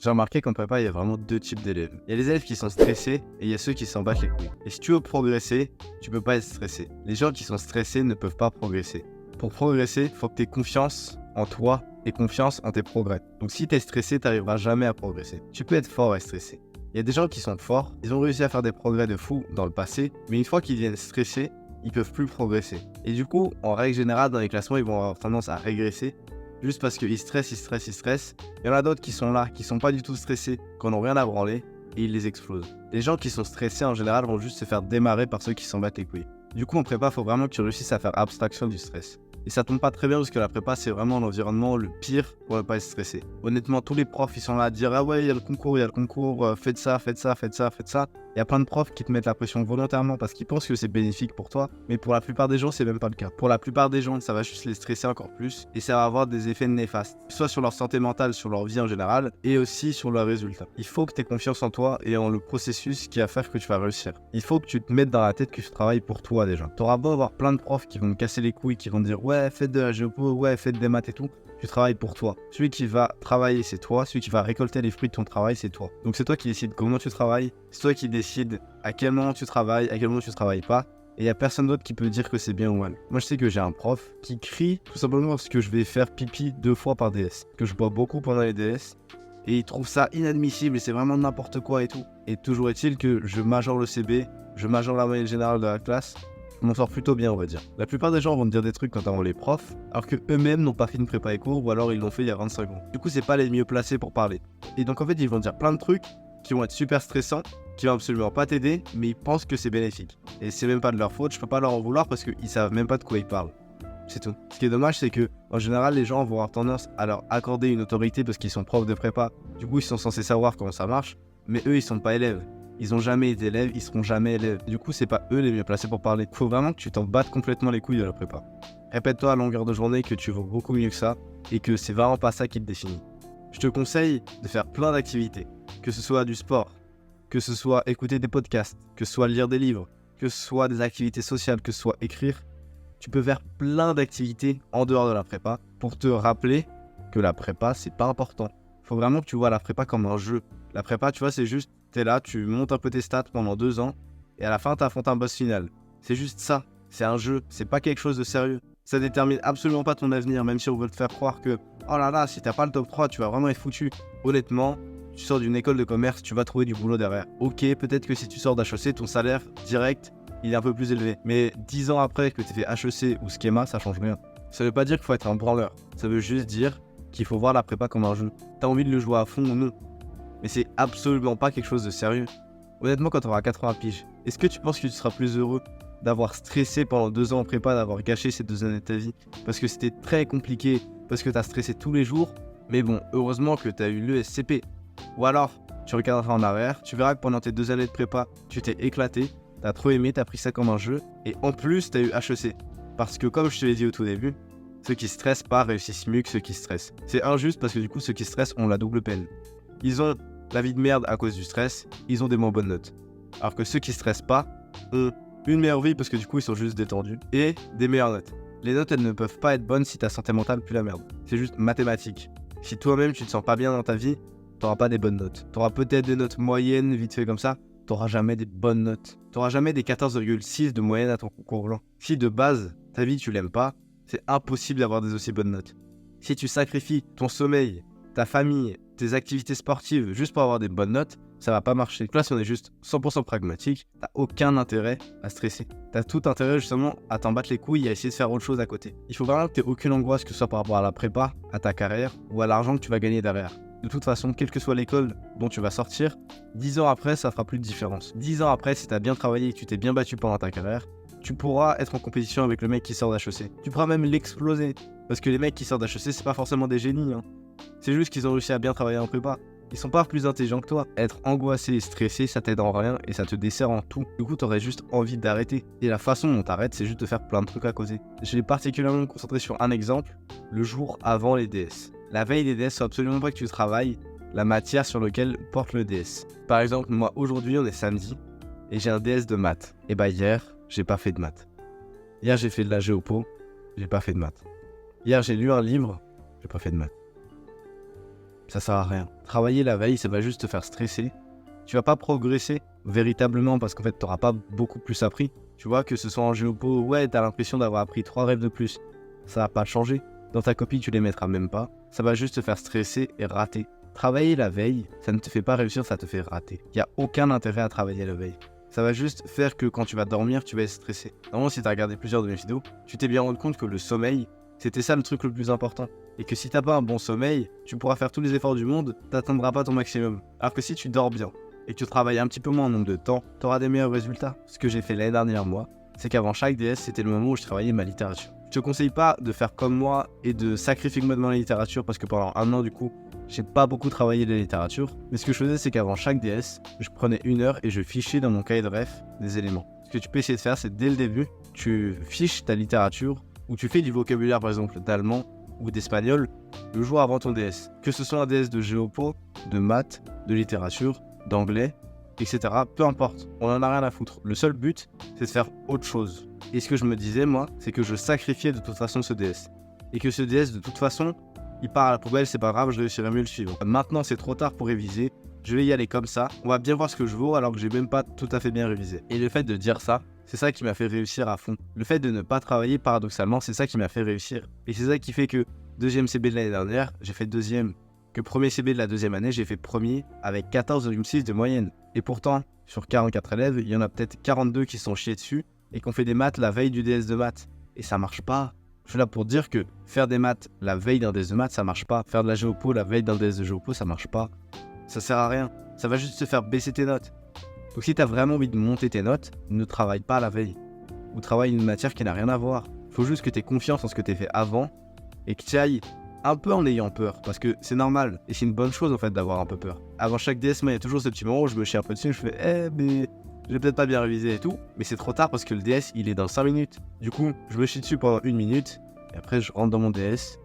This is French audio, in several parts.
J'ai remarqué qu'en prépa, il y a vraiment deux types d'élèves. Il y a les élèves qui sont stressés et il y a ceux qui s'en battent les couilles. Et si tu veux progresser, tu peux pas être stressé. Les gens qui sont stressés ne peuvent pas progresser. Pour progresser, il faut que tu aies confiance en toi et confiance en tes progrès. Donc si tu es stressé, tu n'arriveras jamais à progresser. Tu peux être fort et stressé. Il y a des gens qui sont forts, ils ont réussi à faire des progrès de fou dans le passé, mais une fois qu'ils deviennent stressés, ils peuvent plus progresser. Et du coup, en règle générale, dans les classements, ils vont avoir tendance à régresser. Juste parce qu'ils stressent. Il y en a d'autres qui sont là, qui sont pas du tout stressés, qui n'ont rien à branler, et ils les explosent. Les gens qui sont stressés en général vont juste se faire démarrer par ceux qui s'en battent les couilles. Du coup en prépa, il faut vraiment que tu réussisses à faire abstraction du stress. Et ça tombe pas très bien parce que la prépa c'est vraiment l'environnement le pire pour ne pas être stressé. Honnêtement, tous les profs ils sont là à dire ah ouais il y a le concours, faites ça. Il y a plein de profs qui te mettent la pression volontairement parce qu'ils pensent que c'est bénéfique pour toi, mais pour la plupart des gens c'est même pas le cas. Pour la plupart des gens ça va juste les stresser encore plus et ça va avoir des effets néfastes, soit sur leur santé mentale, sur leur vie en général et aussi sur leurs résultats. Il faut que tu aies confiance en toi et en le processus qui va faire que tu vas réussir. Il faut que tu te mettes dans la tête que tu travailles pour toi déjà. Tu auras beau avoir plein de profs qui vont te casser les couilles, qui vont te dire ouais faites de la géopo, ouais faites des maths et tout. Tu travailles pour toi. Celui qui va travailler, c'est toi. Celui qui va récolter les fruits de ton travail, c'est toi. Donc c'est toi qui décides comment tu travailles. C'est toi qui décides à quel moment tu travailles, à quel moment tu travailles pas. Et il n'y a personne d'autre qui peut dire que c'est bien ou mal. Moi, je sais que j'ai un prof qui crie tout simplement parce que je vais faire pipi 2 fois par DS. Que je bois beaucoup pendant les DS. Et il trouve ça inadmissible et c'est vraiment n'importe quoi et tout. Et toujours est-il que je majore le CB, je majore la moyenne générale de la classe. Je m'en sors plutôt bien, on va dire. La plupart des gens vont te dire des trucs notamment les profs, alors que eux-mêmes n'ont pas fait une prépa et cours, ou alors ils l'ont fait il y a 25 ans. Du coup, c'est pas les mieux placés pour parler. Et donc en fait, ils vont dire plein de trucs qui vont être super stressants, qui vont absolument pas t'aider, mais ils pensent que c'est bénéfique. Et c'est même pas de leur faute, je peux pas leur en vouloir parce qu'ils savent même pas de quoi ils parlent. C'est tout. Ce qui est dommage, c'est que en général, les gens vont avoir tendance à leur accorder une autorité parce qu'ils sont profs de prépa. Du coup, ils sont censés savoir comment ça marche, mais eux, ils sont pas élèves. Ils ont jamais été élèves, ils seront jamais élèves. Du coup, c'est pas eux les mieux placés pour parler. Faut vraiment que tu t'en battes complètement les couilles de la prépa. Répète-toi à longueur de journée que tu vaux beaucoup mieux que ça et que c'est vraiment pas ça qui te définit. Je te conseille de faire plein d'activités, que ce soit du sport, que ce soit écouter des podcasts, que ce soit lire des livres, que ce soit des activités sociales, que ce soit écrire. Tu peux faire plein d'activités en dehors de la prépa pour te rappeler que la prépa, c'est pas important. Faut vraiment que tu vois la prépa comme un jeu. La prépa, tu vois, c'est juste, t'es là, tu montes un peu tes stats pendant 2 ans et à la fin, t'affrontes un boss final. C'est juste ça. C'est un jeu. C'est pas quelque chose de sérieux. Ça détermine absolument pas ton avenir, même si on veut te faire croire que oh là là, si t'as pas le top 3, tu vas vraiment être foutu. Honnêtement, tu sors d'une école de commerce, tu vas trouver du boulot derrière. Ok, peut-être que si tu sors d'HEC, ton salaire direct, il est un peu plus élevé. Mais 10 ans après que tu fait HEC ou schéma, ça change rien. Ça veut pas dire qu'il faut être un branleur. Ça veut juste dire qu'il faut voir la prépa comme un jeu. T'as envie de le jouer à fond ou non. Mais c'est absolument pas quelque chose de sérieux. Honnêtement, quand tu auras 80 piges, est-ce que tu penses que tu seras plus heureux d'avoir stressé pendant 2 ans en prépa, d'avoir gâché ces 2 années de ta vie parce que c'était très compliqué, parce que tu as stressé tous les jours? Mais bon, heureusement que tu as eu l'ESCP. Ou alors, tu regarderas en arrière, tu verras que pendant tes 2 années de prépa, tu t'es éclaté, t'as trop aimé, t'as pris ça comme un jeu, et en plus, t'as eu HEC. Parce que comme je te l'ai dit au tout début, ceux qui stressent pas réussissent mieux que ceux qui stressent. C'est injuste parce que du coup, ceux qui stressent ont la double peine. Ils ont la vie de merde à cause du stress, ils ont des moins bonnes notes. Alors que ceux qui stressent pas ont une meilleure vie parce que du coup, ils sont juste détendus, et des meilleures notes. Les notes, elles ne peuvent pas être bonnes si ta santé mentale pue la merde. C'est juste mathématique. Si toi-même, tu te sens pas bien dans ta vie, t'auras pas des bonnes notes. T'auras peut-être des notes moyennes, vite fait comme ça, t'auras jamais des bonnes notes. T'auras jamais des 14,6 de moyenne à ton concours blanc. Si de base, ta vie, tu l'aimes pas, c'est impossible d'avoir des aussi bonnes notes. Si tu sacrifies ton sommeil, ta famille, tes activités sportives juste pour avoir des bonnes notes, ça va pas marcher. Là, si on est juste 100% pragmatique, t'as aucun intérêt à stresser. T'as tout intérêt justement à t'en battre les couilles et à essayer de faire autre chose à côté. Il faut vraiment que t'aies aucune angoisse, que ce soit par rapport à la prépa, à ta carrière ou à l'argent que tu vas gagner derrière. De toute façon, quelle que soit l'école dont tu vas sortir, 10 ans après, ça fera plus de différence. 10 ans après, si t'as bien travaillé et que tu t'es bien battu pendant ta carrière, tu pourras être en compétition avec le mec qui sort d'HEC. Tu pourras même l'exploser. Parce que les mecs qui sortent d'HEC, c'est pas forcément des génies. C'est juste qu'ils ont réussi à bien travailler en prépa. Ils sont pas plus intelligents que toi. Être angoissé et stressé, ça t'aide en rien et ça te dessert en tout. Du coup, t'aurais juste envie d'arrêter. Et la façon dont t'arrêtes, c'est juste de faire plein de trucs à côté. J'ai particulièrement concentré sur un exemple, le jour avant les DS. La veille des DS, faut absolument pas que tu travailles la matière sur laquelle porte le DS. Par exemple, moi, aujourd'hui, on est samedi et j'ai un DS de maths. Et bah hier, j'ai pas fait de maths. Hier, j'ai fait de la géopo, j'ai pas fait de maths. Hier, j'ai lu un livre, j'ai pas fait de maths. Ça sert à rien. Travailler la veille, ça va juste te faire stresser. Tu vas pas progresser véritablement parce qu'en fait, tu n'auras pas beaucoup plus appris. Tu vois, que ce soit en géopo, ouais, tu as l'impression d'avoir appris 3 rêves de plus. Ça va pas changer. Dans ta copie, tu les mettras même pas. Ça va juste te faire stresser et rater. Travailler la veille, ça ne te fait pas réussir, ça te fait rater. Il n'y a aucun intérêt à travailler la veille. Ça va juste faire que quand tu vas dormir, tu vas être stressé. Normalement, si tu as regardé plusieurs de mes vidéos, tu t'es bien rendu compte que le sommeil, c'était ça le truc le plus important. Et que si t'as pas un bon sommeil, tu pourras faire tous les efforts du monde, t'atteindras pas ton maximum. Alors que si tu dors bien et que tu travailles un petit peu moins en nombre de temps, t'auras des meilleurs résultats. Ce que j'ai fait l'année dernière, moi, c'est qu'avant chaque DS, c'était le moment où je travaillais ma littérature. Je te conseille pas de faire comme moi et de sacrifier complètement la littérature parce que pendant un an, du coup, j'ai pas beaucoup travaillé la littérature. Mais ce que je faisais, c'est qu'avant chaque DS, je prenais 1 heure et je fichais dans mon cahier de ref des éléments. Ce que tu peux essayer de faire, c'est dès le début, tu fiches ta littérature ou tu fais du vocabulaire, par exemple, d'allemand ou d'espagnol le jour avant ton DS. Que ce soit un DS de géopo, de maths, de littérature, d'anglais, etc. Peu importe, on en a rien à foutre. Le seul but, c'est de faire autre chose. Et ce que je me disais, moi, c'est que je sacrifiais de toute façon ce DS. Et que ce DS, de toute façon, il part à la poubelle, c'est pas grave, je réussirai mieux le suivant. Maintenant, c'est trop tard pour réviser. Je vais y aller comme ça. On va bien voir ce que je vaux alors que j'ai même pas tout à fait bien révisé. Et le fait de dire ça, c'est ça qui m'a fait réussir à fond. Le fait de ne pas travailler, paradoxalement, c'est ça qui m'a fait réussir. Et c'est ça qui fait que deuxième CB de l'année dernière, j'ai fait deuxième. Que premier CB de la deuxième année, j'ai fait premier avec 14,6 de moyenne. Et pourtant, sur 44 élèves, il y en a peut-être 42 qui sont chiés dessus et qui ont fait des maths la veille du DS de maths. Et ça marche pas. Je suis là pour dire que faire des maths la veille d'un DS de maths, ça marche pas. Faire de la géopo la veille d'un DS de géopo, ça marche pas. Ça sert à rien. Ça va juste te faire baisser tes notes. Donc si t'as vraiment envie de monter tes notes, ne travaille pas la veille. Ou travaille une matière qui n'a rien à voir. Faut juste que t'aies confiance en ce que t'as fait avant et que tu ailles un peu en ayant peur, parce que c'est normal, et c'est une bonne chose en fait d'avoir un peu peur. Avant chaque DS, moi il y a toujours ce petit moment où je me chie un peu dessus, je fais mais j'ai peut-être pas bien révisé et tout, mais c'est trop tard parce que le DS il est dans 5 minutes. Du coup, je me chie dessus pendant 1 minute, et après je rentre dans mon DS,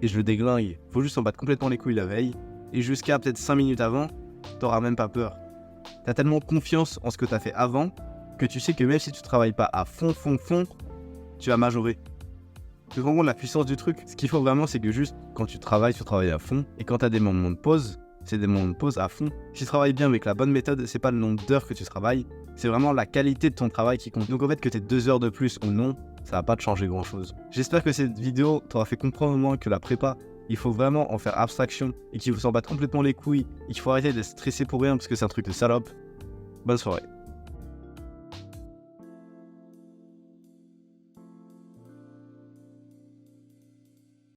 et je le déglingue. Faut juste s'en battre complètement les couilles la veille, et jusqu'à peut-être 5 minutes avant, t'auras même pas peur. T'as tellement confiance en ce que t'as fait avant, que tu sais que même si tu travailles pas à fond, tu vas majorer. Tu te rends compte la puissance du truc. Ce qu'il faut vraiment, c'est que juste quand tu travailles à fond. Et quand tu as des moments de pause, c'est des moments de pause à fond. Si tu travailles bien avec la bonne méthode, c'est pas le nombre d'heures que tu travailles, c'est vraiment la qualité de ton travail qui compte. Donc en fait, que tu aies 2 heures de plus ou non, ça va pas te changer grand chose. J'espère que cette vidéo t'aura fait comprendre au moins que la prépa, il faut vraiment en faire abstraction et qu'il faut s'en battre complètement les couilles et qu'il faut arrêter d'être stressé pour rien parce que c'est un truc de salope. Bonne soirée.